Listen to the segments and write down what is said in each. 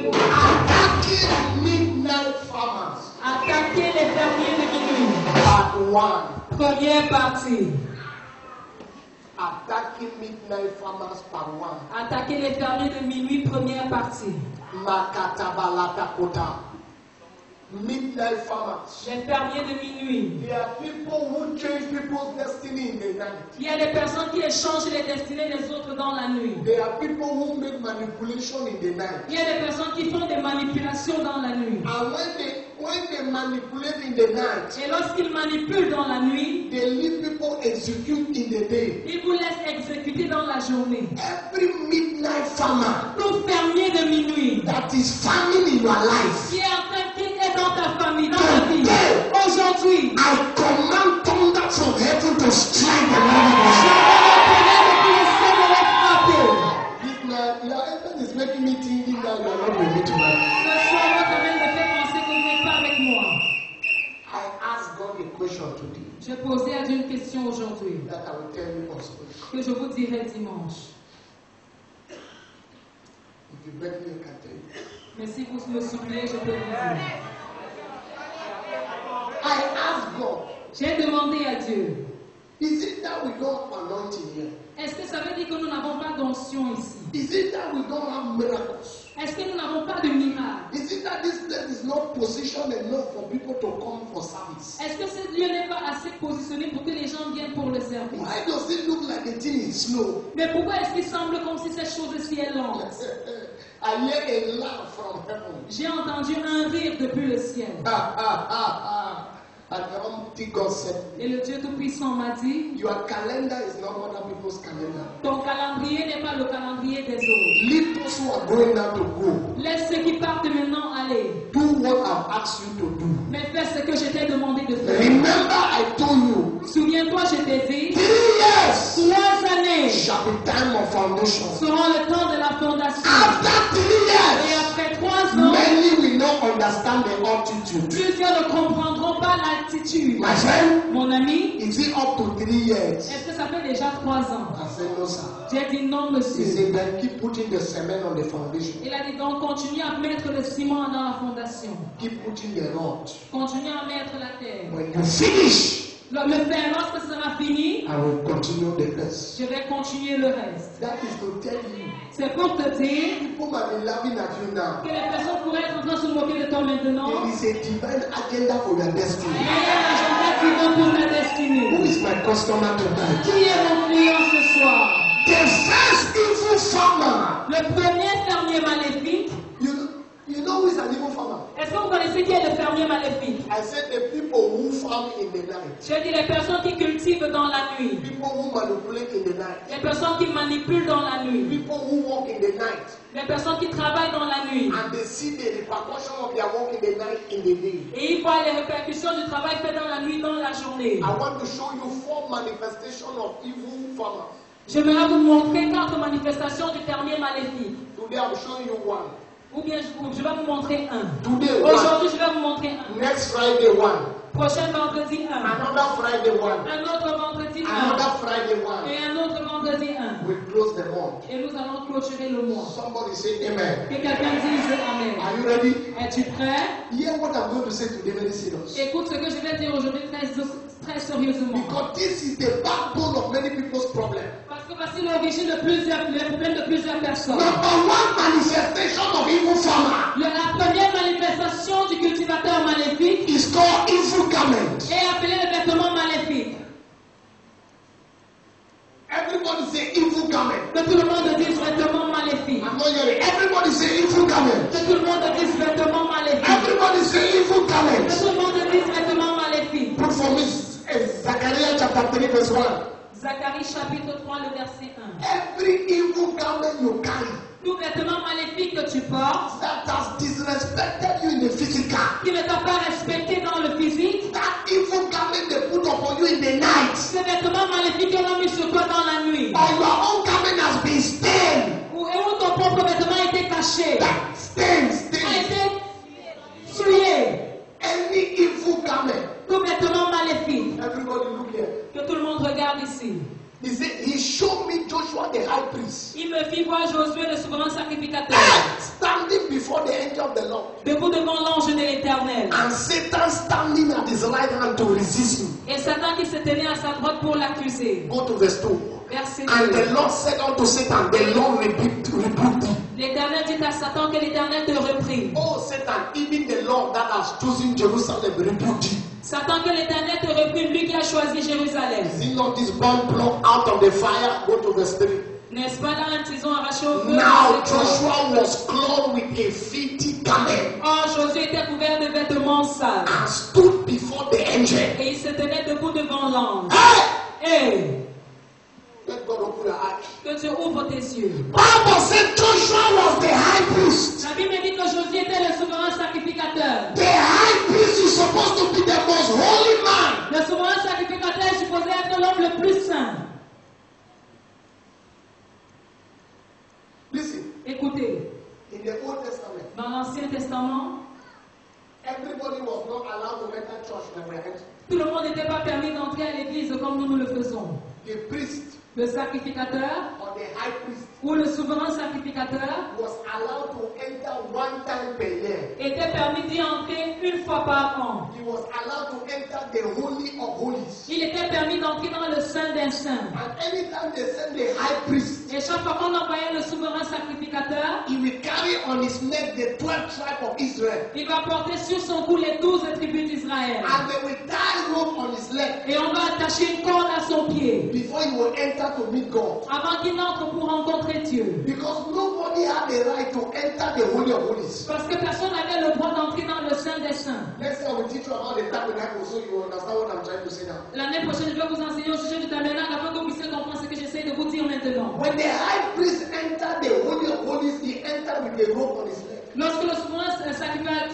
numéro. Attacking midnight farmers. Attaquer les fermiers de minuit. Part 1. Première partie. Attacking midnight farmers part 1. Attaquer les fermiers de minuit, première partie. Makatabalata kota. Midnight farmers. Les fermiers de minuit. There are people who change people's destiny in the night. Il y a des personnes qui échangent les destinées des autres dans la nuit. There are people who make manipulation in the night. Il y a des personnes qui font des manipulations dans la nuit. And when they manipulate in the night, Et lorsqu'ils manipulent dans la nuit, they leave people execute in the day. ils vous laissent exécuter dans la journée. Every midnight farmer Tout fermier de minuit that is farming in your life, qui est en train qui est dans ta famille, dans ta vie, aujourd'hui, I command thunder from heaven to strike the je enemy. vais depuis le ciel de les frapper. Your husband is making me thinking that you are not with me tonight. Ce soir, votre mère me fait penser que vous n'êtes pas avec moi. I asked God a question today Je posais à Dieu une question aujourd'hui that I will tell you also. que je vous dirai dimanche. If you beg me, I can tell you. Mais si vous me suppliez, je peux vous dire. I asked God, J'ai demandé à Dieu, is it that we don't have anointing here? est-ce que ça veut dire que nous n'avons pas d'onction ici? Is it that we don't have miracles? Est-ce que nous n'avons pas de miracle? Is it that this place is not positioned enough for people to come for service? Est-ce que ce lieu n'est pas assez positionné pour que les gens viennent pour le service? Why does it look like the thing is slow? Mais pourquoi est-ce qu'il semble comme si cette chose-ci est lente? I hear a laugh from heaven. J'ai entendu un rire depuis le ciel. And the Almighty God said, Et le Dieu Tout-Puissant m'a dit, your calendar is not other people's calendar. ton calendrier n'est pas le calendrier des autres. Leave those who are going now to go. Laisse ceux qui partent maintenant aller. Do what I've asked you to do. Mais fais ce que je t'ai demandé de faire. Remember, I told you, Souviens-toi, je t'ai dit, 3 years 3 années shall be time of foundation. seront le temps de la fondation. After 3 Et years, après 3 ans, many will not understand the altitude. plusieurs ne comprendront pas l'altitude. My friend, Mon ami, is it up to 3 years? est-ce que ça fait déjà 3 ans? I said, no, sir. J'ai dit non, He monsieur. said, then keep putting the cement on the foundation. Il a dit donc continue à mettre le ciment dans la fondation. Keep putting the rod. Continue à mettre la terre. When you finish, Le faire, lorsque ce sera fini, I will continue the rest. je vais continuer le reste. That is to tell you, C'est pour te dire people might be laughing at you now. que les personnes pourraient être en train de se moquer de toi maintenant. There is a divine agenda for your destiny. Il y a un agenda divin pour ta Who destinée. is my customer tonight? Qui est mon client ce soir? The first evil farmer. Le premier fermier maléfique. You know who is an evil farmer? Est-ce que vous connaissez qui est le fermier maléfique? I said the people who farm in the night. Je dis les personnes qui cultivent dans la nuit. People who manipulate in the night. Les personnes qui manipulent dans la nuit. People who walk in the night. Les personnes qui travaillent dans la nuit. And they see the repercussion of their work in the night in the day. Et ils voient les répercussions du travail fait dans la nuit, dans la journée. I want to show you 4 manifestations of evil farmers. J'aimerais vous montrer 4 manifestations du fermier maléfique. Today I'm showing you one. Ou bien je vais vous montrer un. Today one. Aujourd'hui, je vais vous montrer un. Next Friday one. Prochain vendredi, un. Another Friday one. Un autre vendredi, un. Another Friday one. Et un autre vendredi, un. We close the month. Et nous allons clôturer le mois. Somebody say amen. Que quelqu'un dise Amen. Are you ready? Es-tu prêt? Hear what I'm going to say today very serious. Écoute ce que je vais dire aujourd'hui très sérieusement. Because this is the backbone of many people's problem. Parce que voici l'origine de les problèmes de plusieurs personnes. Number one manifestation of evil farmer La première manifestation du cultivateur maléfique is called evil garment. est appelée le vêtement maléfique. Everybody say evil garment. Que tout le monde dise vêtement maléfique. I'm not hearing. Everybody say evil garment. Que tout le monde dise vêtement maléfique. Everybody say evil Que garment. tout le monde dise vêtement maléfique. Put for me Zechariah chapter 3 verse 1. Zacharie chapitre 3, le verset 1. Every evil garment you carry Tout vêtement maléfique que tu portes, that has disrespected you in the physical, qui ne t'a pas respecté dans le physique, that evil garment they put upon you in the night, ce vêtement maléfique qu'ils ont mis sur toi dans la nuit, or your own garment has been stained. où ton propre vêtement a été caché, That stained, a stained. été souillé. Any evil garment. Tout vêtement maléfique. Everybody look here. Que tout le monde regarde ici. He said, he showed me Joshua the high priest Il me fit voir Josué le souverain sacrificateur standing before the angel of the Lord. debout devant l'ange de l'Éternel. And Satan standing at his right hand to resist him. Et Satan qui se tenait à sa droite pour l'accuser. Go to verse 2. Verset And 2. the Lord said unto Satan, the Lord rebuked thee. L'Éternel dit à Satan que l'Éternel te reprit. Oh Satan, even the Lord that has chosen Jerusalem rebuked thee. Satan, que l'Éternel te reprit, lui qui a choisi Jérusalem. Is it not this born plucked out of the fire? Go to verse 3. N'est-ce pas dans un tison arraché au feu? Now Joshua was clothed with a filthy garment Oh, Josué était couvert de vêtements sales. and stood before the angel. Et il se tenait debout devant l'ange. Hey! Et Let God open your eyes. que Dieu ouvre tes yeux. Bible said Joshua was the high priest. La Bible dit que Josué était le souverain sacrificateur. The high priest is supposed to be the most holy man. Le souverain sacrificateur est supposé être l'homme le plus saint. Listen, Écoutez, in the Old Testament, dans l'Ancien Testament, everybody was not allowed to enter church like we enter. tout le monde n'était pas permis d'entrer à l'église comme nous le faisons. The priest Le sacrificateur or the high priest ou le souverain sacrificateur was allowed to enter one time per year. était permis d'y entrer une fois par an. He was allowed to enter the Holy of Holies. Il était permis d'entrer dans le sein d'un saint. And anytime they send the high priest, Et chaque fois qu'on envoyait le souverain sacrificateur, he will carry on his neck the 12 tribes of Israel. il va porter sur son cou les 12 tribus d'Israël. And they will tie rope on his leg Et on va attacher une corde à son pied before he will enter to meet God. avant qu'il n'entre pour rencontrer Dieu. Because nobody had the right to enter the Holy of Holies. Parce que personne n'avait le droit d'entrer dans le sein des saints. Next time I will teach you about the tabernacle so you understand what I'm trying to say now. L'année prochaine, je vais vous enseigner au sujet du tabernacle afin que vous puissiez comprendre ce que j'essaie de vous dire maintenant. When the high priest entered the Holy of Holies, he entered with a rope on his leg. Lorsque le souverain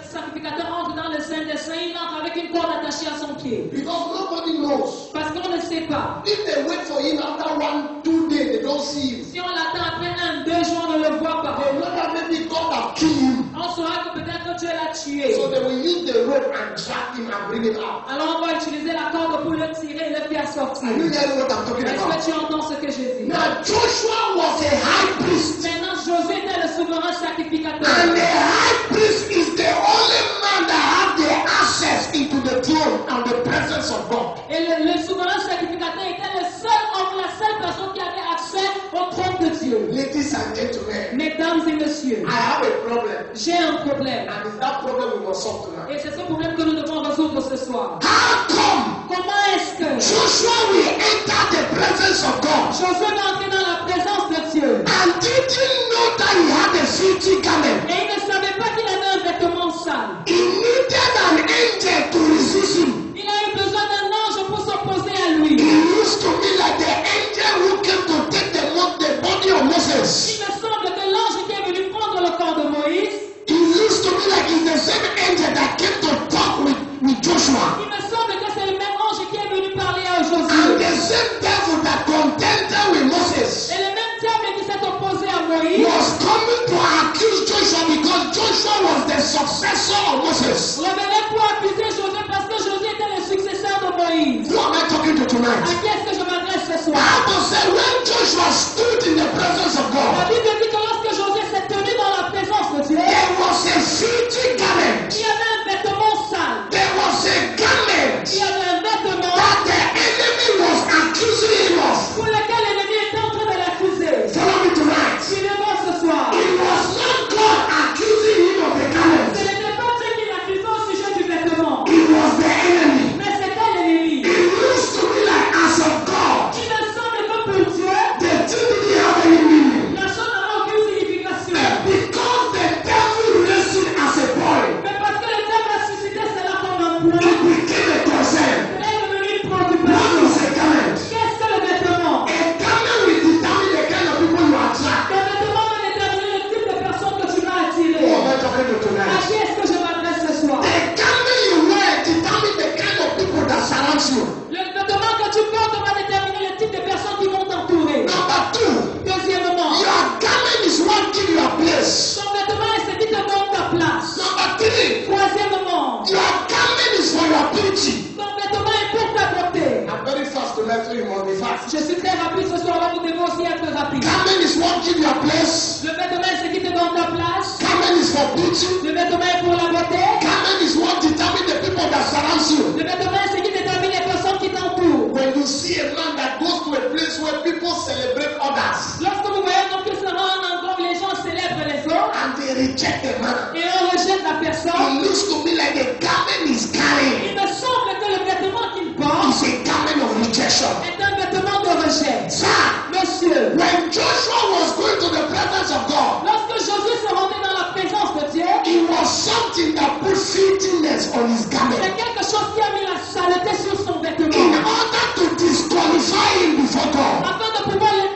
sacrificateur entre dans le sein des saints, il entre avec une corde attachée à son pied. Because nobody knows. Parce qu'on ne sait pas. If they wait for him after 1-2 days, they don't see him. Si on l'attend après 1-2 jours, on ne le voit pas. They know that maybe God have killed him. On saura que peut-être Dieu l'a tué. So they will use the rope and drag him and bring him out. Alors on va utiliser la corde pour le tirer et le faire sortir. Are you hearing what I'm talking Est-ce about? que tu entends ce que je dis? Now Joshua was a high priest. Maintenant, Josué était le souverain sacrificateur. And the high priest is the only man that has the access into the throne and the presence of God. Et le souverain sacrificateur était le seul homme, la seule personne qui avait accès au trône de Dieu. Ladies and gentlemen, Mesdames et messieurs, I have a problem. j'ai un problème. And it's that problem we must solve tonight. Et c'est ce problème que nous devons résoudre ce soir. How come Comment est-ce que Joshua will enter the presence of God Josué va entrer dans la présence de Dieu? and didn't know that he had a filthy garment? Et il ne savait pas qu'il avait un vêtement sale. He needed an angel to resist him. Il a eu besoin d'un ange pour s'opposer à lui. He used to be like the angel who came to take the body of Moses. Il me semble que l'ange qui est venu prendre le corps de Moïse, He used to be like he's the same angel that came to talk with Joshua. il me semble que c'est le même ange qui est venu parler à And Josué. the same devil that contended with Moses Et le même diable qui s'est opposé à Moïse was coming to accuse Joshua because Joshua was the successor of Moses. revenait pour accuser Josué parce que Josué était le successeur de Moïse. Who am I talking to À tonight? qui est-ce que je m'adresse ce soir? Bible said when Joshua stood in the presence of La God, Bible dit que lorsque Josué s'est tenu dans la présence de Dieu, there was a filthy garment. il y avait un vêtement sale. There was a garment Il y avait un vêtement that the enemy was accusing him of. pour lequel l'ennemi était en train de l'accuser. Follow me tonight. Suivez-moi ce soir. It was not God accusing him of the Ce garment. n'était pas Dieu qui l'accusait au sujet du vêtement, It was the enemy. mais c'était l'ennemi. It used to be like as of God. Il me semble que pour Dieu, The thing didn't have any meaning. la chose n'avait aucune signification. And because the devil raised it as a boy, Mais parce que le diable a suscité cela comme un point, it became a concern. cela est devenu une What préoccupation. is a garment? Qu'est-ce que le vêtement? A garment will determine the kind of people you attract. Le vêtement va déterminer le type de personne que tu vas Who attirer. am I talking to À tonight? qui est-ce que je m'adresse ce soir? The garment you wear determines the kind of people that surround you. Le vêtement que tu portes va déterminer le type de personnes qui vont t'entourer. Number two, Deuxièmement, your garment is what gives you a place. ton vêtement est ce qui te donne ta place. Number three, Troisièmement, your garment is for your beauty. ton vêtement est pour ta beauté. I'm very fast tonight, so you must be fast. Je suis très rapide ce soir, là vous devez aussi être rapide. Garment is what gives you a place. Le vêtement est ce qui te donne ta place. Garment is for beauty. Le celebrate others Lorsque vous voyez donc que ça rend un endroit où les gens célèbrent les autres and they reject the man, et on rejette la personne, it looks to me like the garment he's carrying il me semble que le vêtement qu'il porte is a garment of rejection. est un vêtement de rejet. Sir, Monsieur, when Joshua was going to the presence of God, lorsque Josué se rendait dans la présence de Dieu, it was something that put filthiness on his c'est garment quelque chose qui a mis la saleté sur son in vêtement order to disqualify him before God. afin de pouvoir le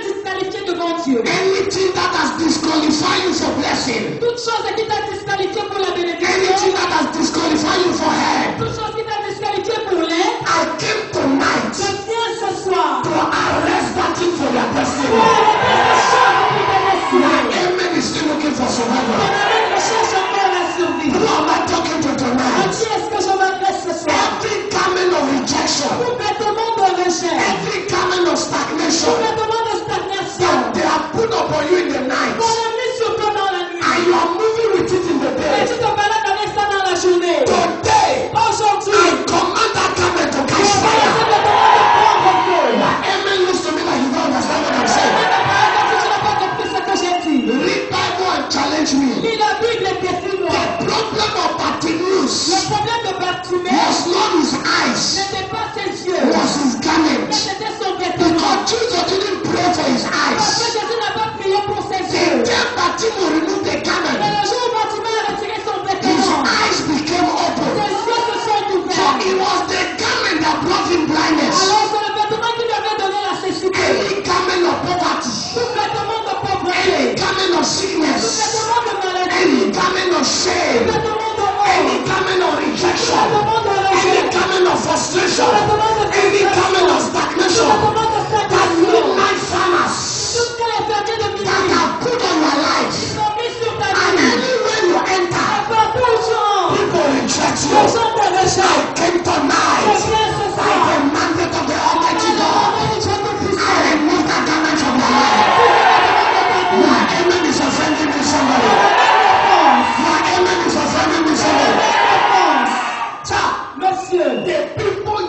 disqualifier devant Dieu. Anything that has disqualified you for blessing, Toute chose qui t'a disqualifié pour la anything bénédiction, that has disqualified you for help, toute chose qui t'a disqualifié pour l'aide, I came tonight je viens ce soir to arrest that thing for your pour destiny. arrêter cette chose pour ta My destinée. amen is still looking for Ton survival. amen recherche encore la survie. Who am I talking to À tonight? qui est-ce que je m'adresse ce soir? Every garment of rejection, Tout vêtement de rejet, every garment of tout stagnation vêtement de stagnation, that they have put upon you in the night, qu'on a mis sur toi dans la and nuit. you are moving with it in the Et day. tu te balades avec ça dans la journée. Today, Aujourd'hui, I command that garment to je catch vois ce fire. vêtement de prendre feu. My amen looks to me like you don't understand what I'm saying. Si tu n'as pas compris ce que j'ai dit, Read Bible and challenge me. lis la Bible et défie-moi. The problem of Bartimaeus Le problème de Bartimée was not his eyes, n'était pas ses yeux, was his mais garment. c'était son vêtement. Because Jesus didn't pray for his Parce que eyes. Jésus n'a pas prié pour ses The yeux. day Bartimaeus removed the Mais garment, le jour où Bartimée a retiré son his vêtement, eyes became open. ses yeux se sont So ouverts. it was the garment that brought him blindness. Alors c'est le vêtement qui lui avait donné la cécité. Any garment of poverty, Tout vêtement de pauvreté, any garment of tout sickness, vêtement de maladie, any garment of tout shame, vêtement de any honte, garment of tout rejection, vêtement de any rejet, garment of tout frustration, vêtement de any garment of tout stagnation, vêtement de that stagnation, midnight farmers tout ce qui est infirmier de that minuit, have put on your life, ils sont mis sur ta and vie. anywhere you enter, Partout où tu entres, people reject les you. gens te rejettent. Came Je tonight viens ce by soir. the mandate of the Almighty God. Dieu Tout-Puissant. I remove that garment from your life. My amen is offending me somebody. My amen is offending me somebody. Sir, Monsieur, the people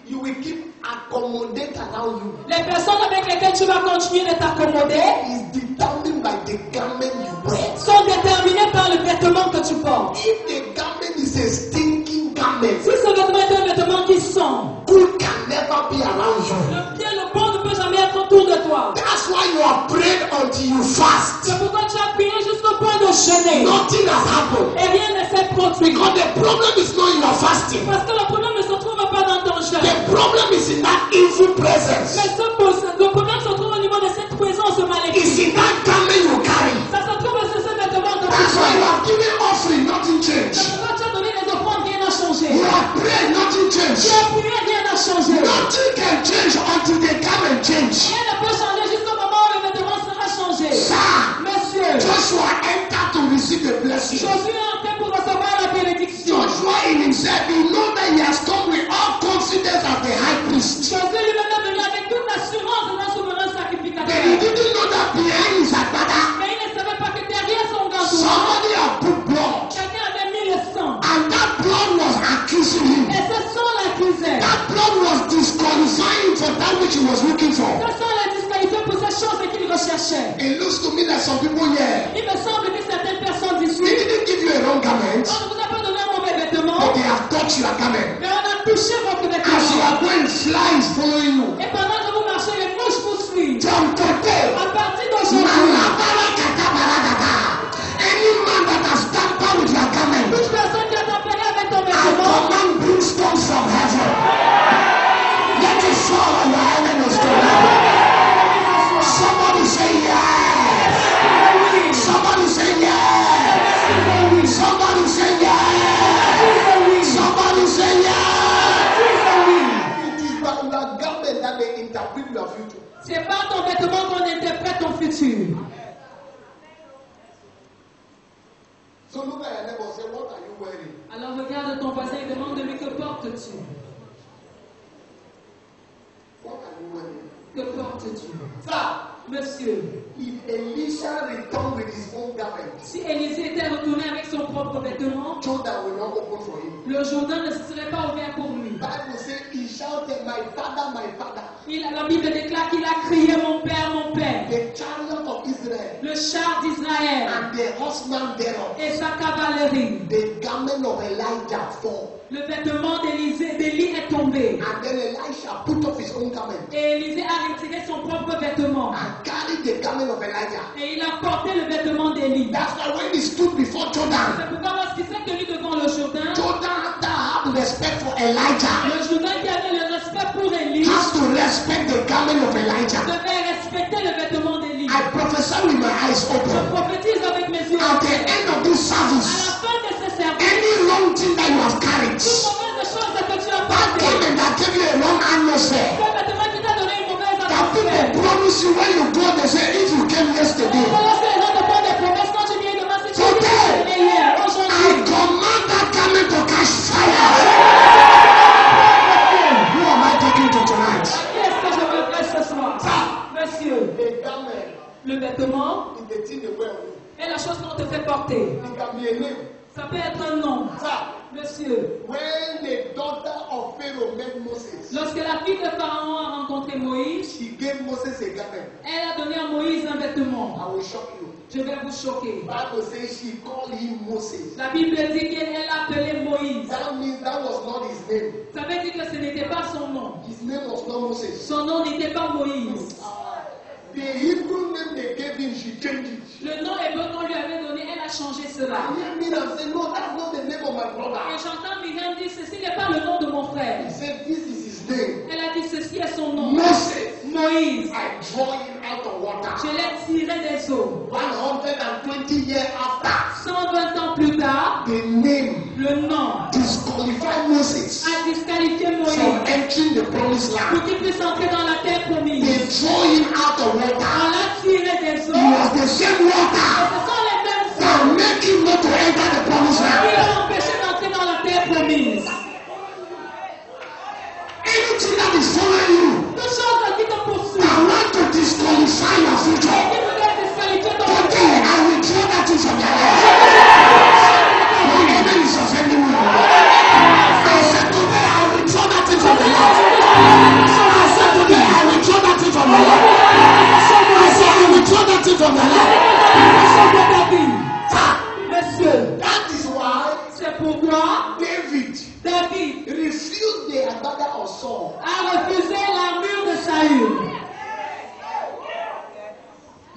you will keep accommodate around you les personnes avec lesquelles tu vas continuer de t'accommoder is determined by the garment you wear. sont déterminées par le vêtement que tu portes. If the garment is a stinking garment, Si ce vêtement est un vêtement qui sent, good can never be around you. le bien, le bon ne peut jamais être autour de toi. That's why you are prayed until you fast. C'est pourquoi tu as prié jusqu'au point de jeûner. Nothing has happened. Et rien ne s'est produit. Because the problem is not in your fasting. Parce que le problème ne se trouve pas dans ton jeûne. The problem is in that evil presence. Mais le problème se trouve au niveau de cette présence It's maléfique. in that garment you carry. Ça se trouve sur ce vêtement de That's why you toi. have given offering, nothing C'est changed. pourquoi tu as donné les offrandes, rien n'a changé. You have prayed, nothing Tu changed. as prié, rien n'a changé. Nothing can change until the garment change. Rien ne peut changer jusqu'au moment où le vêtement sera changé. Sir, Monsieur, Joshua entered to receive the blessing. Josué est entré pour recevoir la bénédiction. Joshua in himself, he knows that he has come with all confidence as the high priest. Josué lui-même est venu avec toute l'assurance d'un souverain But he sacrificateur. didn't know that behind his agbada, Mais il ne savait pas que derrière son gâteau, somebody had put blood. quelqu'un avait mis le sang. And that blood was accusing him. Et ce sang l'accusait. That blood was disqualifying for that which he was looking for. Ce sang l'a disqualifié pour cette chose qu'il recherchait. It looks to me like some people here, Il me semble que certaines personnes they ici, didn't give you a wrong garment, on ne vous a pas donné un mauvais vêtement, but they have touched your garment. mais on a touché votre As you vêtement. are going, flies following you. Et pendant que vous marchez, les mouches vous suivent. From today, À partir d'aujourd'hui, Malabarakatabaradada. Any man that has tampered with your garment, toute personne qui a tempéré avec ton I vêtement, command brimstone from heaven. Let it fall on your enemies tonight. Somebody say yes. Somebody say yes. Somebody say yes. Somebody say yes. It is by your garment that they interpret your future. c'est par ton vêtement qu'on interprète ton futur. So look at your neighbor and say, what are you wearing? Alors regarde ton voisin et demande-lui que portes-tu? What are you wearing? Que portes-tu? Sir, Monsieur, if Elisha returned with his own garment, si Élisée était retourné avec son propre vêtement, Jordan will not open for him. le Jourdain ne serait pas ouvert pour lui. Bible says he shouted, my father, my father. La Bible déclare qu'il a crié mon Père, mon Père. The chariot of Israel Le char d'Israël and the horseman thereof. et sa cavalerie. The garment of Elijah fall. Le vêtement d'Élie est tombé. And then Elisha put off his own garment Et Élisée a retiré son propre vêtement. and carried the garment of Elijah. Et il a porté le vêtement d'Élie. That's why when he stood before Jordan, C'est pourquoi lorsqu'il s'est tenu devant le Jourdain, Jordan had to have respect for Elijah. le Jourdain qui avait le respect pour Élie Has to respect the garment of Elijah. devait respecter le vêtement d'Élie. I prophesy with my eyes Je open. prophétise avec mes yeux At the ouverts. end of this À la service, fin de ce service, any wrong thing that you have carried, toute mauvaise chose que tu as that portée, garment that gave you a wrong atmosphere, ce vêtement qui t'a donné une mauvaise that atmosphère. people promise you when you go, they say, if you came yesterday, Lorsque les gens te font des promesses, quand tu viens demain, si tu dis que today, tu es hier, I aujourd'hui, command that garment to catch fire. Who am I talking to tonight? qui est-ce que je m'adresse ce soir? Monsieur, A garment le vêtement is the thing they wear. est la chose qu'on te fait porter. It can be a name. Ça peut être un nom. Sir, Monsieur, when the daughter of Pharaoh met Moses, lorsque la fille de Pharaon a rencontré Moïse, she gave Moses a garment. elle a donné à Moïse un vêtement. I will shock you. Je vais vous choquer. Bible says she called him Moses. La Bible dit qu'elle a appelé Moïse. That means that was not his name. Ça veut dire que ce n'était pas son nom. His name was not Moses. Son nom n'était pas Moïse. The Hebrew name they gave him, she changed it. Le nom hébreu qu'on lui avait donné, elle a changé cela. I hear Miriam say, no, that's not the name of my Et brother. j'entends Myriam dire, ceci n'est pas le nom de mon frère. He said, this is his name. Elle a dit, ceci est son nom. Moses. Moïse. I draw him out of water. Je l'ai tiré des eaux. 120 years after, 120 ans plus tard, the name le nom disqualified Moses a disqualifié from Moïse entering the promised pour land. qu'il puisse entrer dans la terre They promise. draw him out of On water. l'a tiré des eaux. It was the same Et water ce sont les mêmes that eaux make him not to enter the promised qui land. l'ont empêché d'entrer dans la terre promise. Anything that is following you, Toute chose qui te poursuit, I want to disqualify your qui future. voudrait disqualifier ton Today, futur. I will draw that thing from your life. Your enemy is offending me. I said today, I will draw that thing from your life. I said today, I will draw that thing from your life. I said, I will draw that thing from your life. Monsieur, That is why c'est pourquoi David David refused the agbada of Saul. a refusé l'armure de Saül.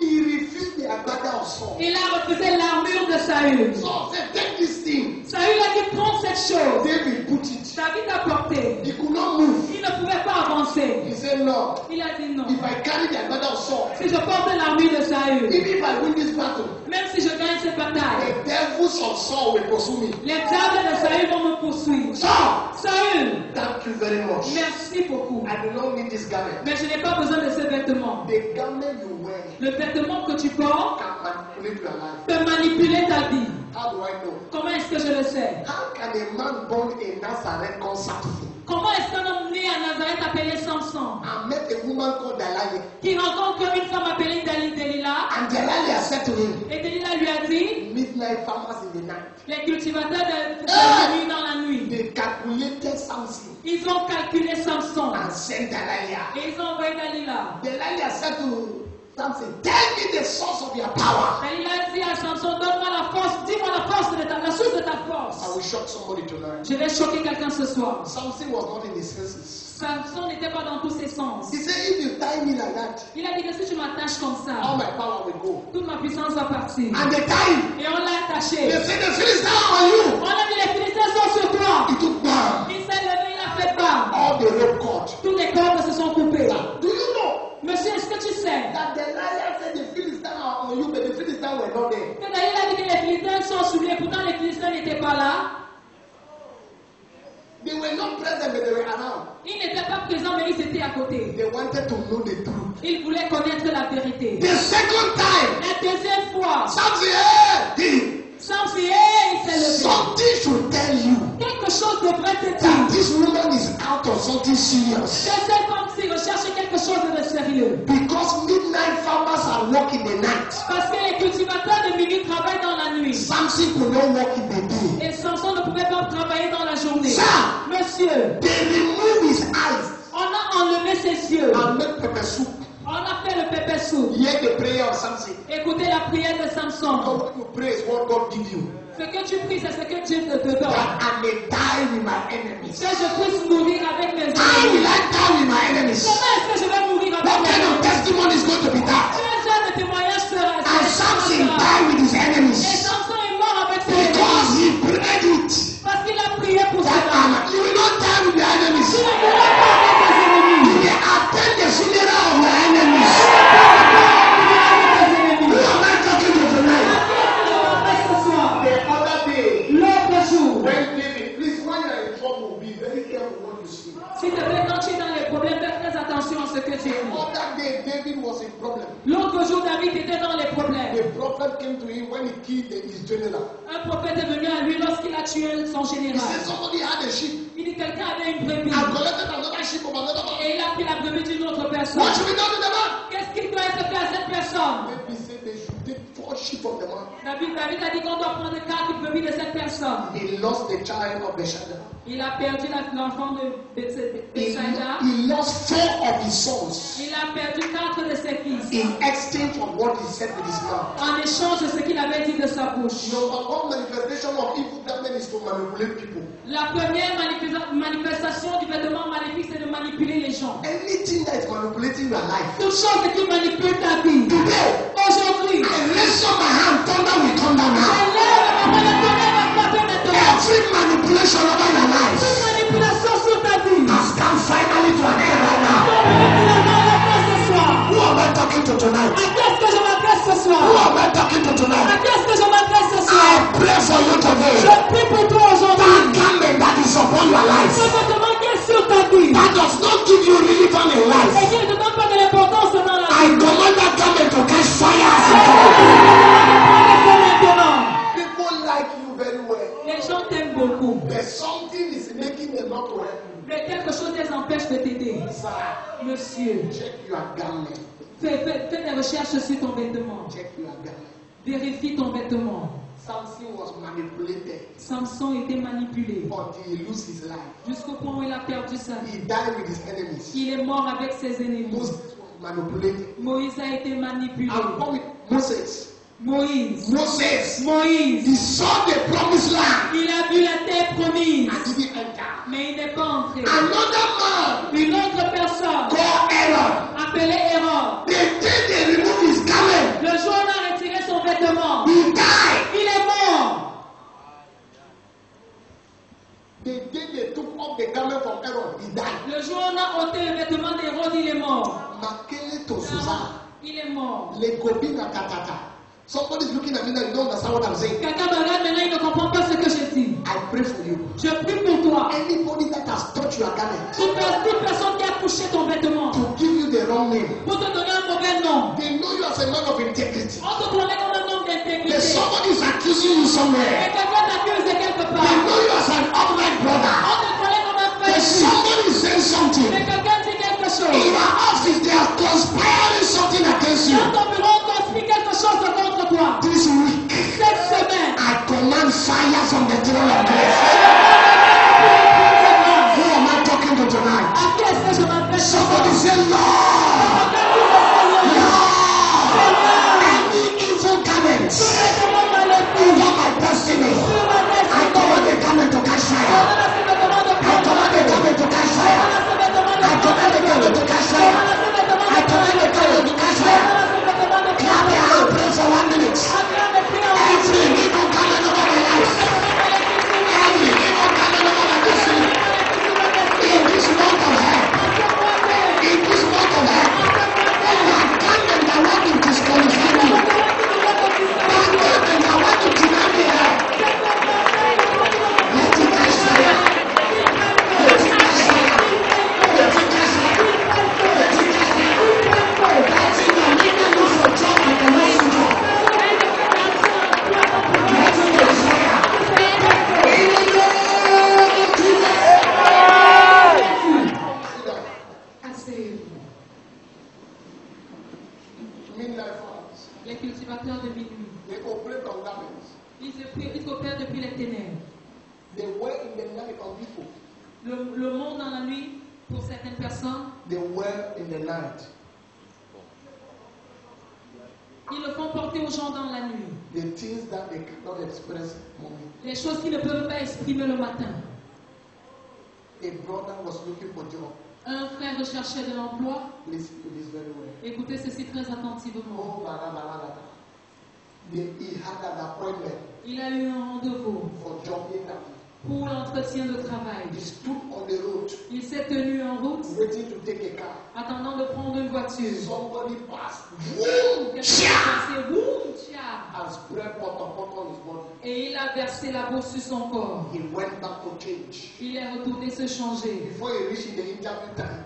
He refused the agbada of Saul. Il a refusé l'armure de Saül. Saul said, take this thing. Saül a dit, prends cette chose. David put it. David a porté. He could not move. Il ne pouvait pas avancer. He said, no. Il a dit non. If I carry the agbada of Saul, Si je porte l'armure de Saül, even if I win this battle, même si je gagne cette bataille, the devils of Saul will pursue me. les diables de Saül vont me poursuivre. Saul, Saül, thank you very much. merci beaucoup. I do not need this garment. Mais je n'ai pas besoin de ces vêtements. The garment you wear Le vêtement que tu portes can manipulate your life. peut manipuler ta vie. How do I know? Comment est-ce que je le sais? How can a man born in Nazareth called Samson Comment est-ce qu'un homme né à Nazareth appelé Samson, and met a woman called Delilah, qui rencontre une femme appelée Delilah, and Delilah said to him, et Delilah lui a dit, midnight farmers in the night, les cultivateurs de la nuit dans la nuit, they calculated Samson ils ont calculé Samson and sent Delilah. et ils ont envoyé Delilah. Delilah said to Samson, tell me the source of your power. Delilah dit à Samson, donne-moi la force, dis-moi la force de la source de ta I force. will shock somebody tonight. Je vais choquer quelqu'un ce soir. Samson was not in his senses. Samson n'était pas dans tous ses sens. He said, if you tie me like that, Il a dit que si tu m'attaches comme all ça, my power will go. toute ma puissance va partir. And they tie him. Et on l'a attaché. They said, the Philistines are on you. On a dit, les Philistins sont sur toi. He took down Il s'est levé, il a fait bas. all the rope cord. Tous les cordes se sont coupés. Do you know Monsieur, est-ce que tu sais that Delilah said the Philistines are on you, but the Philistines were not there? que Daniel a dit que les Philistins sont sur lui, pourtant les Philistins n'étaient pas là. They were not present, but they were around. Ils n'étaient pas présents, mais ils étaient à côté. They wanted to know the truth. Ils voulaient connaître la vérité. The second time, La deuxième fois, Samson, Samson, il s'est levé. something should tell you Quelque chose devrait te that dire. this woman is out of something serious. C'est comme s'il recherchait quelque chose de sérieux. Because midnight farmers are working the night. Parce que les cultivateurs de minuit travaillent dans la nuit. Samson could not work in the day. Et Samson ne pouvait pas travailler dans la journée. Sir, Monsieur, they removed his eyes on a enlevé fermé ses yeux. and make pepper soup. On a fait le pépé soup. Hear the prayer of Samson. Écoutez la prière de Samson. Because when you pray is what God give you. Ce que tu pries, c'est ce que Dieu te donne. That I may die with my enemies. Que je puisse mourir avec mes How will ennemis. I die with my enemies? Comment est-ce que je vais mourir avec What mes kind of ennemis? testimony is going to be that? Quel genre de témoignage sera And Samson died with his Et enemies Samson est mort avec ses because ennemis. he prayed it. Parce qu'il a prié pour That cela. you will not die with your enemies. Tu ne mourras pas avec tes ennemis. You will attend the funeral of your enemies. Who am I talking to tonight? The other day, L'autre jour, when David, please, when you are in trouble, be very careful what you see. s'il te plaît, quand tu es dans les problèmes, fais très attention à ce que tu The fais. other day, David was in problem. L'autre jour, David était dans les problèmes. The prophet came to him when he killed his general. Un prophète est venu à lui lorsqu'il a tué son He général. said somebody had a sheep Il dit quelqu'un avait une brebis. and collected another sheep of another man. Et il a pris la brebis d'une autre personne. What should be done to the man? Qu'est-ce qu'il doit être fait à cette personne? Maybe say they should take 4 sheep of the man. David a dit qu'on doit prendre 4 brebis de cette personne. He lost the child of Bethsaida. Il a perdu l'enfant de Bethsaida. He lost 4 of his sons Il a perdu 4 de ses fils. in exchange for what he said with his mouth. En échange de ce qu'il avait dit de sa bouche. Number one manifestation of evil garment is to manipulate people. La première manifestation du vêtement maléfique, c'est de manipuler les gens. Anything that is manipulating your life. Toute chose qui manipule ta vie. Today, Aujourd'hui, I raise up my hand, thunder will come down now. je lève ma main, le tonnerre va frapper maintenant. Every manipulation over your life Toute manipulation sur ta vie. has come finally to an end right now. Finalement, la place ce soir. Who am I talking to tonight? À qu'est-ce que je m'adresse ce Who soir? am I talking to À tonight? qu'est-ce que je m'adresse ce I soir? pray for you today. Je prie pour toi aujourd'hui. That garment that is upon your Ce life, vêtement qui est sur ta vie. that does not give you relief in Et life. qui ne te donne pas de l'importance dans la I vie. command that garment to catch fire. Maintenant. People like you very well. Les gens t'aiment beaucoup. But something is making them not to help you. Mais quelque chose les empêche de t'aider. Sir, Monsieur, check your garment. fais des recherches sur ton vêtement. Check your garment. Vérifie ton vêtement. Samson was manipulated Samson était manipulé until he lost his life. jusqu'au point où il a perdu sa vie. He died with his enemies. Il est mort avec ses ennemis. Moses was manipulated. Moïse a été manipulé. And what with Moses? Moïse, He saw the promised land il a vu la terre promise, and didn't enter. mais il n'est pas entré. Another man Une autre personne, called Aaron. appelée Aaron, The day they removed his garment, le jour où on a retiré son vêtement, he died. il est mort. The day they took off the garment from Aaron, he died. Le jour où on a ôté le vêtement d'Aaron, il est mort. Makele to Susa. Il est mort. Lekobina katata. Somebody is looking at me now, you don't understand what I'm saying. Quelqu'un me regarde maintenant, il ne comprend pas ce que je dis. I pray for you. Je prie pour toi. Anybody that has touched your garment Toute personne qui a touché ton vêtement to give you the wrong name, pour te donner un mauvais nom. they know you as a man of integrity. On te connaît comme un homme d'intégrité. But somebody is accusing you Et somewhere. quelqu'un t'accuse de quelque They part. know you as an upright brother. On te connaît comme un But frère. somebody is saying something. Mais quelqu'un dit quelque In chose. your office, they are conspiring something against you. Dans ton bureau, on conspire quelque chose contre toi. This week, Cette semaine, I command fire from the throne of grace. Who am I talking to tonight? à qui est-ce que je m'adresse? Somebody say, Lord, Lord, any evil garment over my destiny, I command the garment to catch fire. I command the garment to catch fire. I command the garment to catch fire. I command the garment to catch fire. Clap your hand, pray for 1 minute. Every evil garment over my life, every evil garment over my destiny, in this month of hell, in this month of hell, that garment that want to disqualify me, that garment that want to deny me hell, let it catch fire. Let it catch fire. Let it catch fire. Let it catch fire. That thing that made me lose your job like a messenger. Let it catch fire. In the name of Jesus. Asseyez-vous. Midnight farmers, Les cultivateurs de minuit, they operate on garments. ils opèrent depuis les ténèbres. They work in the night on people. Le monde dans la nuit, pour certaines personnes, they wear in the night. Ils le font porter aux gens dans la nuit. The things that they cannot express morning. Les choses qu'ils ne peuvent pas exprimer le matin. A brother was looking for job. Un frère recherchait de l'emploi. Listen to this very well. Écoutez ceci très attentivement. Oh, he had an appointment Il a eu un rendez-vous for job interview. pour l'entretien de travail. He stood on the road, Il s'est tenu en route, waiting to take a car. attendant de prendre une voiture. Somebody passed, boom, Quelqu'un est passé, boum, tcha, and spread pot on his body. et il a versé la bourse sur son corps. He went back to change. Il est retourné se changer. Before he reached the interview time,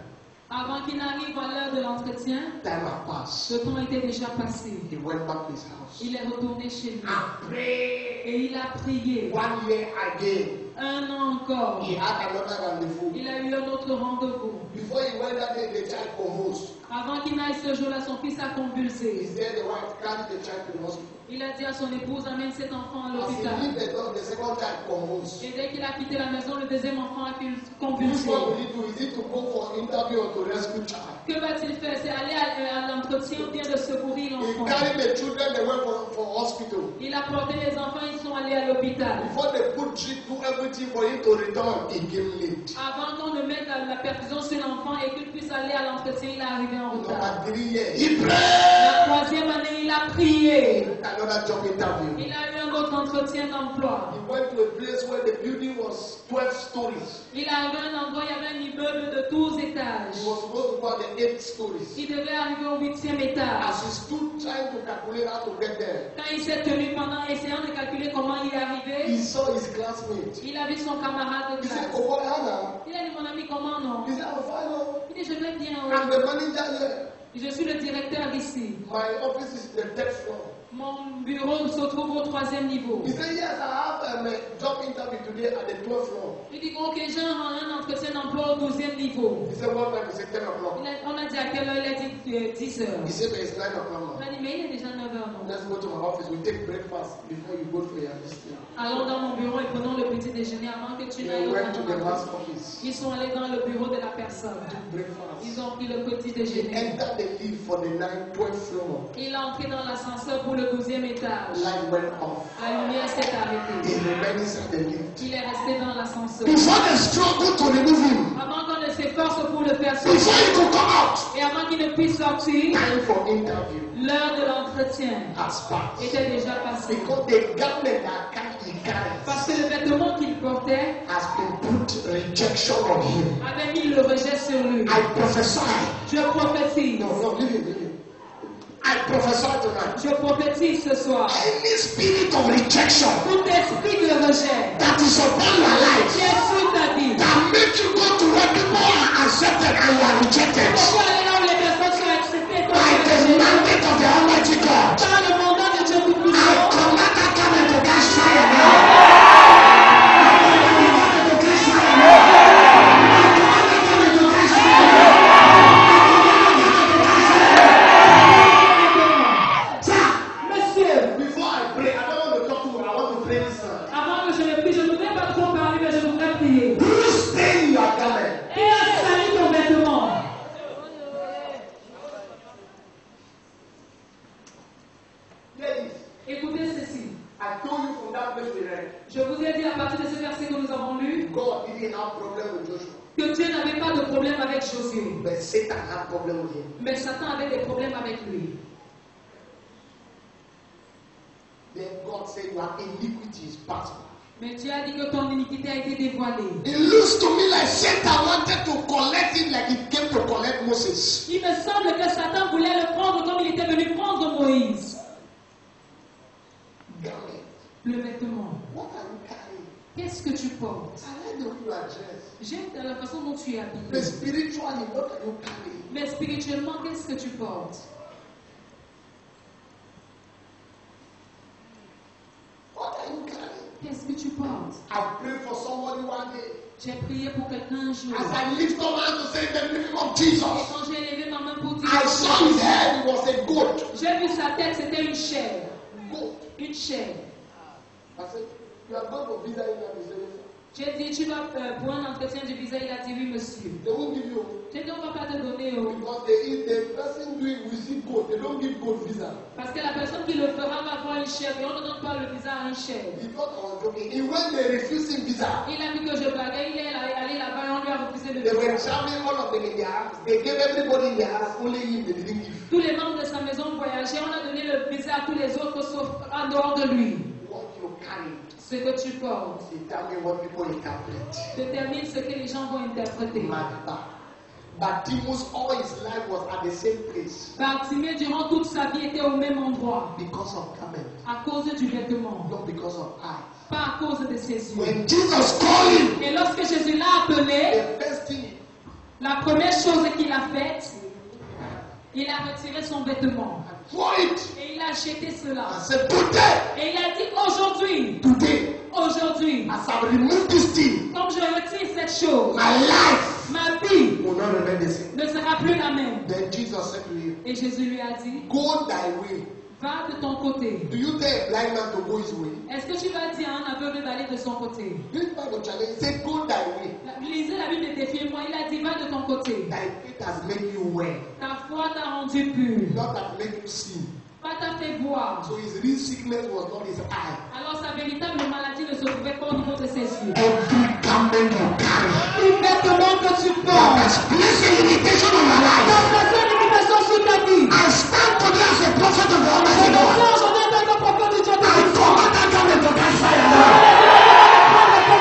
Avant qu'il n'arrive à l'heure de l'entretien, time had passed. le temps était déjà passé. He went back to his house. Il est retourné chez lui. And prayed. Et il a prié. 1 year again. Un an encore. He had another rendezvous. Il a eu un autre rendez-vous. Before he went that day, the child convulsed. Avant qu'il n'aille ce jour-là, son fils a He convulsé. said the wife carried the child to the hospital. Il a dit à son épouse, amène cet enfant à As he l'hôpital. left the door, the second child convulsed. Et dès qu'il a quitté la maison, le deuxième enfant a Which convulsé. one will he do? Is it to go for interview or to rescue child? Que va-t-il faire? C'est aller à l'entretien ou bien de secourir He l'enfant. carried the children, they went for hospital. Il a porté les enfants, ils sont allés à l'hôpital. Before they put drip, do everything for him to return, he came late. Avant qu'on ne mette la perfusion sur l'enfant et qu'il puisse aller à l'entretien, il est arrivé en retard. Number 3 years, he prayed. La troisième année, il a prié. Another job interview. Il a eu un autre entretien d'emploi. He went to a place where the building was 12 stories. Il est arrivé à un endroit, il y avait un immeuble de 12 He étages. was supposed to go at the 8 stories. Il devait arriver au 8e étage. As he stood trying to calculate how to get there, Quand il s'est tenu pendant essayant de calculer comment il est he arrivé, saw his classmate. il a vu son camarade de He said, classe. "Oh, what Hannah?" Il a dit, mon ami, comment non? He said, "I'm fine. Oh. Il dit, je vais bien. I'm the manager here. Je suis le directeur ici. My office is the 10th floor." Mon bureau se trouve au 3e niveau. He said, "Yes, I have a job interview today at the 12th floor." Il dit, ok, j'ai un entretien d'emploi au 12e niveau. He said, "What time?" He said, 10 o'clock. On a dit à quelle heure? Il a dit 10 heures. He said, "It's 9 o'clock On now. a dit, mais il est déjà 9 heures, non? Let's go to my office. We take breakfast before you go for your listing." Allons dans mon bureau et prenons le petit déjeuner avant que tu n'ailles They au went to the travail. last office. Ils sont allés dans le bureau de la personne. Breakfast. Ils ont pris le petit He déjeuner. entered the lift for the 12th floor. Il est entré dans l'ascenseur pour le 12e étage. Light went off. La lumière s'est He arrêtée. remained inside the lift. Il est resté dans l'ascenseur. Before they struggled to remove him, Avant qu'on ne s'efforce pour le faire before sortir he could come out, et avant qu'il ne puisse sortir, time for interview l'heure de l'entretien has passed. était déjà passée. Because the garment that he carries Parce que le vêtement qu'il portait has been put rejection on him. avait mis le rejet sur lui. I prophesy. Je prophétise. No, leave it. I prophesy tonight. Je prophétise ce soir. Any spirit of rejection Tout esprit de rejet that is upon your qui life, est sur ta vie. that make you go to where people are accepted and you are rejected, Pourquoi aller là où les personnes sont acceptées et toi by tu es the rejeté? mandate of the Almighty God, Par le mandat de Dieu I Tout-Puissant, command that garment to catch fire now. monsieur, Before I pray, I don't want to talk to you. I want to pray this time. avant que je ne prie, je ne voudrais pas trop parler, mais je voudrais prier. Who stain your garment? Et salis ton vêtement. Ladies, Écoutez ceci. I told you from that place we read, Je vous ai dit à partir de ce verset que nous avons lu God didn't have problem with Joshua, que Dieu n'avait pas de problème avec Josué, but Satan had problem with him. mais Satan avait des problèmes avec lui. Then God said, your iniquity is past. Mais Dieu a dit que ton iniquité a été dévoilée. It looks to me like Satan wanted to collect him like he came to collect Moses. Il me semble que Satan voulait le prendre comme il était venu prendre Moïse. Garment. Le vêtement. What are you carrying? Qu'est-ce que tu portes? I like the way you are dressed. J'aime la façon dont tu es But habillé. spiritually, what are you carrying? Mais spirituellement, qu'est-ce que tu portes? What are you carrying? Qu'est-ce que tu portes? I prayed for somebody one day. J'ai prié pour quelqu'un un jour. As I lift up my hand to say in the name of Et Jesus, quand j'ai levé ma main pour dire, I saw his head, it was a goat. j'ai vu sa tête, c'était une chair. Goat. Une chair. I said, you are going to visit him and he said, J'ai dit, tu vas pour un entretien du visa. Il a dit, oui, monsieur. They won't give you. J'ai dit, on ne va pas te donner. Oh. Because the person doing will see gold. They don't give gold visa. Parce que la personne qui le fera va avoir une chef et on ne donne pas le visa à un chef. He thought I was joking. He went there refusing visa. Il a vu que je blaguais, il est allé là-bas et on lui a refusé le They were visa. traveling all of them in their house. They gave everybody in their house, only him they didn't give. Tous les membres de sa maison voyageaient, on a donné le visa à tous les autres sauf en dehors de lui. What you carry Ce que tu portes determine what people interpret. détermine ce que les gens vont interpréter. Bartimaeus, all his life was at the same place Bartimée, durant toute sa vie, était au même endroit because of garment, à cause du vêtement, not because of eyes. pas à cause de ses yeux. When Jesus called him, Et lorsque Jésus l'a appelé, the first thing la première chose qu'il a faite, il a retiré son vêtement throw it et il a jeté cela. and said, Today, Et il a dit aujourd'hui, today, as I remove this thing, comme je retire cette chose, my life ma vie will not remain the same. ne sera plus la même. Then Jesus said to him, Et Jésus lui a dit, Go thy way. va de ton côté. Do you tell a blind man to go his way? Est-ce que tu vas dire à un aveugle d'aller de son côté? This Bible challenge say, Go thy way. Lisez la Bible défiez-moi, il a dit, va de ton côté. Thy faith has made you well, Ta foi t'a rendu pur, not that made you sin. pas t'a fait voir. So his real sickness was not his eye. Alors sa véritable maladie ne se trouvait pas au niveau de ses yeux. Every garment you carry, Tout vêtement que tu that portes, has placed a limitation on your life. dans cette limitation sur ta vie. I stand today as a prophet of the Almighty God. Aujourd'hui, en tant que prophète du Dieu de I Dieu, command that garment to catch fire now.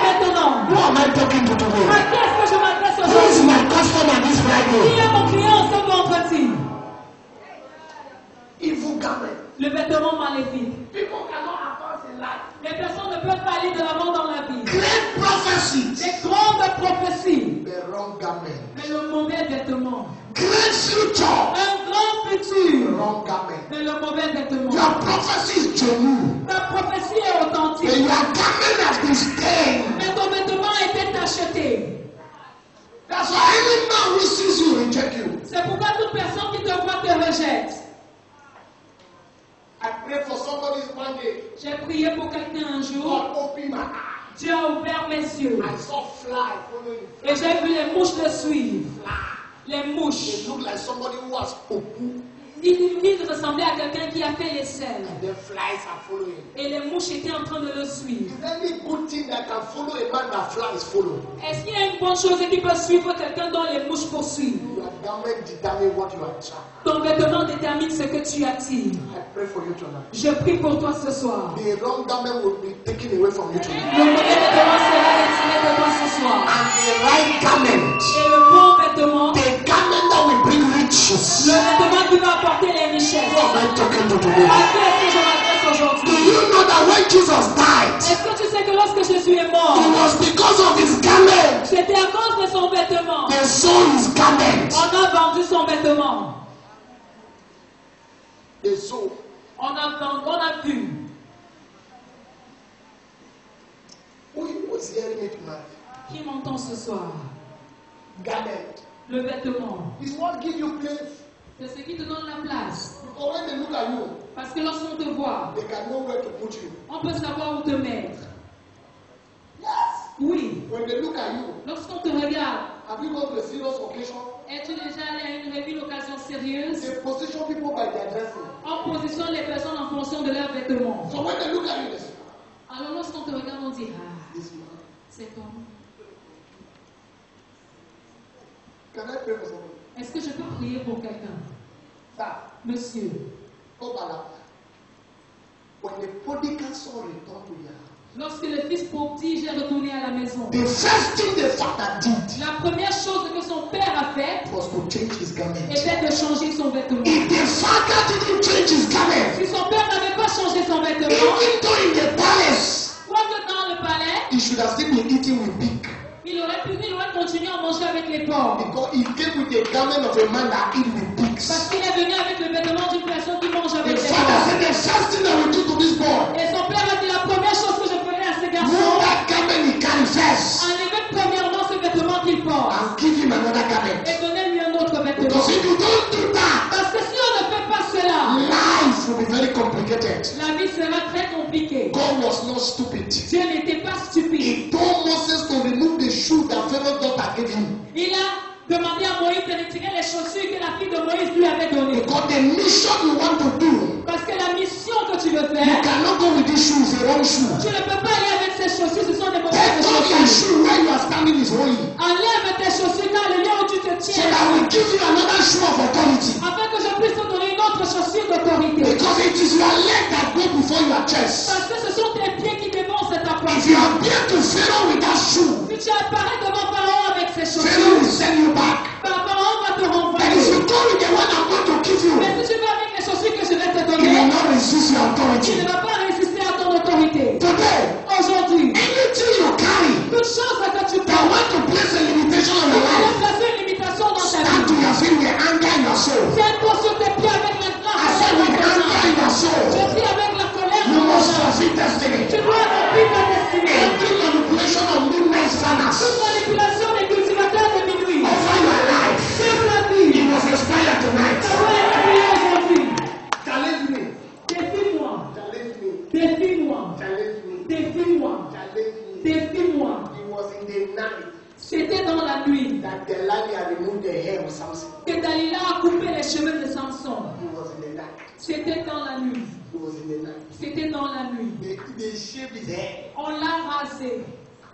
maintenant. Who am I talking to À today? qui est-ce que je m'adresse Who is aujourd'hui? my customer this Qui Friday? est mon client ce vendredi? Evil garment. Le vêtement maléfique. People cannot advance in life. Les personnes ne peuvent pas aller de l'avant dans la vie. Great prophecies. Des grandes prophéties, The wrong garment. mais le mauvais vêtement. Great future. Un grand The futur, wrong garment. mais le mauvais vêtement. Your prophecy is genuine. Ta prophétie est But authentique, your garment has been stained. mais ton vêtement a été tacheté. That's why any man who sees you reject you. C'est pourquoi toute personne qui te voit te rejette. I pray for somebody one day. J'ai prié pour quelqu'un un jour. God open my eyes. Dieu a ouvert mes yeux. I saw fly following Et j'ai vu les mouches le suivre. fly. Les It mouches. looked like somebody who has open. Il ressemblait à quelqu'un qui a fait les selles. And the flies are following. Et les mouches étaient en train de le suivre. Is there any good thing that can follow a man that flies follow? Est-ce qu'il y a une bonne chose qui peut suivre quelqu'un dont les mouches poursuivent? Your garment determine what you attract. Ton vêtement détermine ce que tu attires. I pray for you tonight. Je prie pour toi ce soir. The wrong garment will be taken away from you tonight. Le mauvais vêtement sera retiré de toi ce soir. And the right garment, Et le bon vêtement, the garment that will bring riches. le vêtement qui va apporter les richesses. Who am I talking to À today? qui est-ce que je m'adresse Do aujourd'hui? you know that when Jesus died, Est-ce que tu sais que lorsque Jésus est mort, it was because of his garment? c'était à cause de son vêtement? They sold his garment. On a vendu son vêtement. They sold. On a vu. Who is hearing me tonight? Qui m'entend ce soir? Garment. Le vêtement. It's what gives you place. C'est ce qui te donne la place. Because when they look at you, Parce que lorsqu'on te voit, they can know where to put you. on peut savoir où te mettre. Yes. Oui. When they look at you, Lorsqu'on te regarde, have you gone to a serious occasion? es-tu déjà allé à une revue, occasion sérieuse? They position people by their dressing. On positionne les personnes en fonction de leurs vêtements. So when they look at you, they say, Alors lorsqu'on te regarde, on dit, ah, this man. c'est toi. Can I pray for somebody? Est-ce que je peux prier pour quelqu'un? Sir, Monsieur, go back. When the prodigal son returned to their house, lorsque le fils prodige est retourné à la maison, the first thing the father did la première chose que son père a faite was to change his garment. était de changer son vêtement. If the father didn't change his garment, Si son père n'avait pas changé son vêtement, even though in the palace, quoique dans le palais, he should have still been eating with pig. il aurait continué à manger avec les porcs. Because he came with the garment of a man that eat with Parce pigs. qu'il est venu avec le vêtement d'une personne qui mange The avec les father porcs. said the first thing that we do to this boy, Et son père a dit la première chose que je ferai à ce move garçon, that garment he carry first enlever premièrement ce vêtement qu'il porte and give him another garment. et donner-lui un autre vêtement. Because if you don't do that, Parce que si on ne fait pas cela, life will be very complicated. la vie sera très compliquée. God was not stupid. Dieu n'était pas stupide. He told Moses to Moïse lui avait donné. Because the mission you want to do, Parce que la mission que tu veux you faire, cannot go with these shoes, the wrong shoe. tu ne peux pas aller avec ces chaussures, ce sont des Take mauvaises off your chaussures. shoe where you are standing is holy. Enlève tes chaussures car le lieu où tu te So tiens, that we give you another shoe of authority. afin que je puisse te donner une autre chaussure d'autorité. Because it is your leg that go before your chest. Parce que ce sont tes pieds qui dévancent ta If you poitrine. appear to Pharaoh with that shoe, Si tu apparais devant Pharaon avec ces Pharaoh will chaussures, send you back. Pharaon va te And if renvoyer. you go with the one I'm going to give you, Mais si tu vas avec les chaussures que je vais te you will donner, not resist your tu authority. ne vas pas résister à ton autorité. Today, Aujourd'hui, anything you carry toute chose que tu that prends, want to place a limitation on qui your va life, placer une limitation dans ta stand to vie. your feet with anger in your soul. Tiens-toi sur tes pieds avec la I said with grâce. anger in your Je soul. dis avec la colère You dans ton must âme. fulfill destiny. Tu dois remplir ta destinée. Every manipulation of midnight Toute farmers manipulation des cultivateurs de minuit. over your life, Sur la it vie. must expire tonight. Ça doit être aujourd'hui. Challenge me. Défie-moi. Challenge me. Défie-moi. Challenge me. Défie-moi. Challenge me. Défie-moi. It was in the night C'était dans la nuit that Delilah removed the hair of Samson. que Dalila a coupé les cheveux de Samson. It was in the night. C'était dans la nuit. It was in the night. C'était dans la nuit. They shaved his hair. On l'a rasé.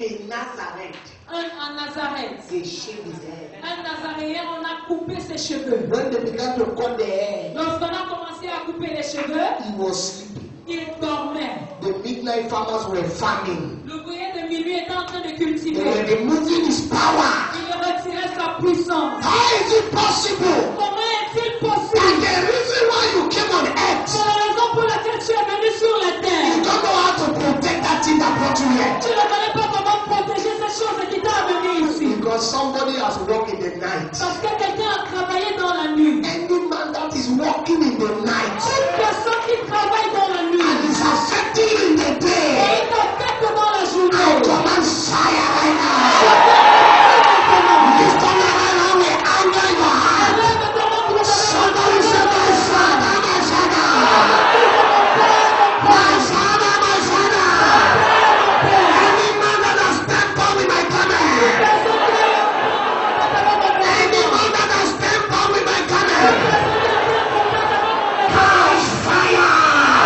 In Nazareth, À Nazareth. they shaved his hair. Un Nazaréen, on a coupé ses cheveux. When they began to cut the hair, Lorsqu'on a commencé à couper les cheveux, he was sleeping. il dormait. The midnight farmers were farming. L'ouvrier de minuit était en train de They cultiver. were removing his power. Il retirait sa puissance. How is it possible Comment est-il that possible? the reason why you came on earth, C'est la raison pour laquelle tu es venu sur la you terre. don't know how to protect that thing that brought you here? Tu ne connais pas comment protéger ces choses qui t'ont amené ici. Because somebody has worked in the night. Parce que quelqu'un a travaillé dans la nuit. Any man that is working in the night Toute personne qui travaille dans la nuit and is affecting in the et day, il t'affecte dans la I journée. command fire right now. Lift up your right hand with anger in your heart. Somebody say, my father, my father. My father, my father. Any man that has tempered with my garment. Any man that has tempered with my garment. Catch fire.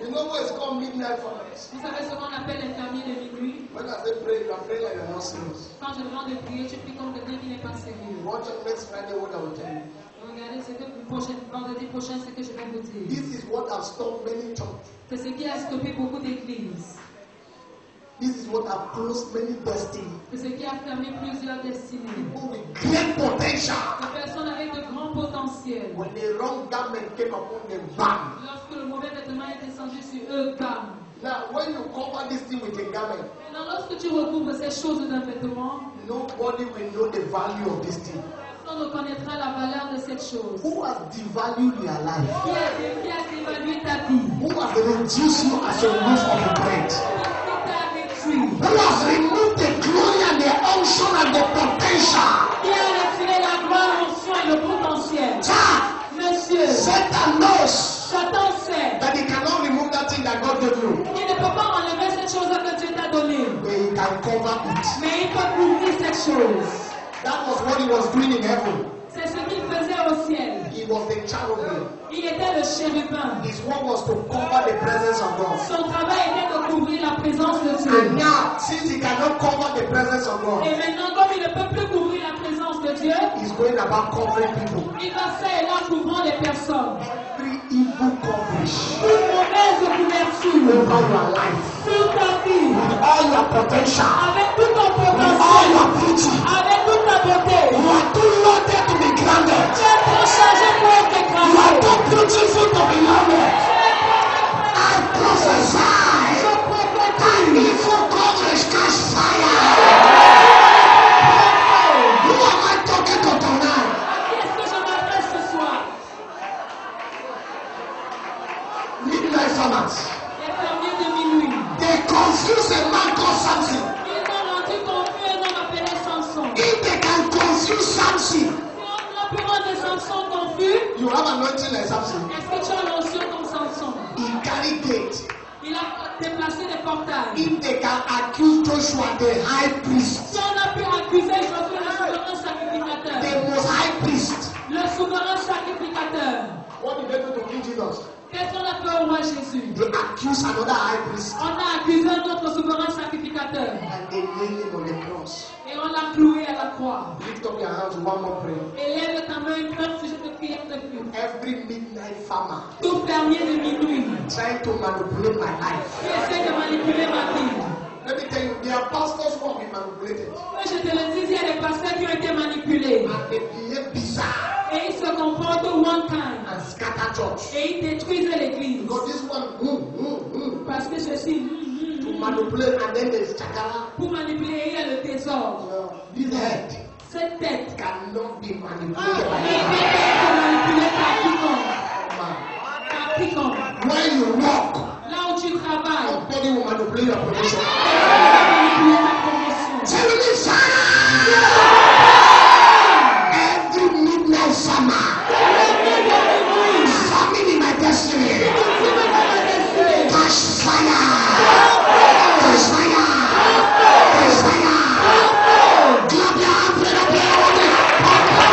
You know what is called midnight farmers? Vous savez ce qu'on appelle les fermiers de minuit? When I say pray, you are praying like you're not serious. Quand je demande de prier, tu pries comme quelqu'un qui n'est pas sérieux. Watch out next Friday what I will tell you. Regardez ce que vendredi prochain, ce que je vais vous dire. This is what has stopped many churches. C'est ce qui a stoppé beaucoup d'églises. This is what has closed many destinies. C'est ce qui a fermé plusieurs destinées. People with great potential. Des personnes avec de grands potentiels. When the wrong garment came upon them, bam. Lorsque le mauvais vêtement est descendu sur eux, bam. Now, when you cover this thing with a garment, Maintenant, lorsque tu recouvres ces choses d'un vêtement, nobody will know the value of this thing. personne ne connaîtra la valeur de cette chose. Who has devalued your life? Qui a dévalué ta vie? Who has reduced you as a roof of a bread? Qui t'a réduit? Who has removed the glory and the unction and the potential? Qui a retiré la gloire, l'onction et le potentiel? Sir, Monsieur, Satan knows Satan sait that he cannot remove that thing that God gave you. qu'il ne peut pas enlever cette chose que Dieu t'a donnée. But he can cover it. Mais il peut couvrir cette chose. That was what he was doing in heaven. C'est ce qu'il faisait au ciel. He was the cherubim. Il était le chérubin. His work was to cover the presence of God. Son travail était de couvrir la présence de Dieu. And now, since he cannot cover the presence of God, Et maintenant, comme il ne peut plus couvrir la présence de Dieu, he's going about covering people. il va faire et là couvrant les personnes. Every evil coverage Toute mauvaise couverture over your life, sur ta vie, with all your potential, avec tout ton with all potentiel, your beauty, avec toute ta beauté. you are too loaded to be grounded. Tu es trop chargé pour être You écrasé. are too beautiful to be loaded. I prophesy that evil coverage catch fire. Who am I talking to tonight? À qui est-ce que je m'adresse ce soir? Midnight farmers. Les fermiers de minuit. They confuse a man called Samson. Ils ont rendu confus un homme appelé Samson. If they can confuse Samson, Si on peut rendre Samson confus, you have anointing like Samson. est-ce que tu as l'onction comme Samson? He carried gate. Il a déplacé des portails. If they can accuse Joshua, the high priest, Si on a pu accuser Josué, le souverain sacrificateur, the most high priest, le souverain sacrificateur, what did they do to kill Jesus? qu'est-ce qu'on a fait au roi Jésus? They accuse another high priest On a accusé un autre souverain sacrificateur and they nailed him on the cross. et on l'a cloué à la croix. Lift up your hands, one more prayer. Et lève ta main, un sujet de prière de plus. Every midnight farmer Tout fermier de minuit trying to manipulate my life. qui essaie de manipuler ma vie. Let me tell you, there are pastors who have been manipulated Moi, je te le dis, il y a des pasteurs qui ont été manipulés. and they behave bizarre Et ils se comportent one time. and scatter church. Et ils détruisent l'église. Because this one, Parce que ceci, to manipulate and then there's chakara. pour manipuler, il y a le désordre. This head Cette tête cannot be est manipulated by anyone. manipulée par quiconque. Man. Par quiconque. When you walk, Là où tu travailles, nobody will manipulate your position. manipuler ta promotion. Tell me, fire! Every midnight summer, famine in my destiny. Catch fire! Catch fire! Catch fire! Clap your hands, put up your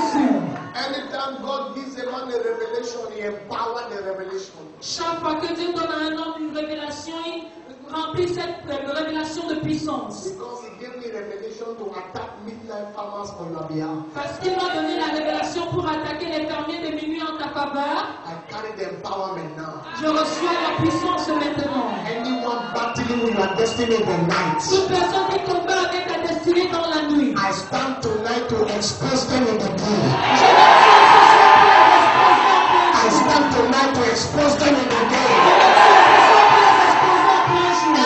Anytime God gives a man a revelation, he empowers the revelation. Chaque fois que Dieu donne à un homme une révélation, il remplit cette révélation de puissance. Because he gave me revelation to attack midnight farmers on your behalf. Parce qu'il m'a donné la révélation pour attaquer les fermiers de minuit en ta faveur. I carry the empowerment now. Je reçois la puissance maintenant. Anyone battling with your destiny in the night, Toute personne qui combat avec ta destinée dans la nuit. I stand tonight to expose them in the day. I stand tonight to expose them in the day.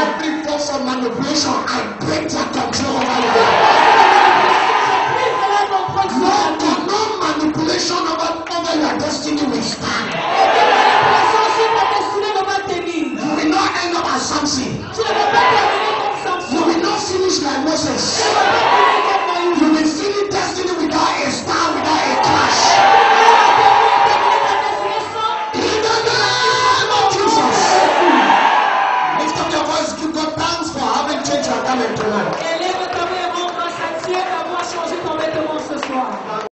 Every force of manipulation, I break their control over you.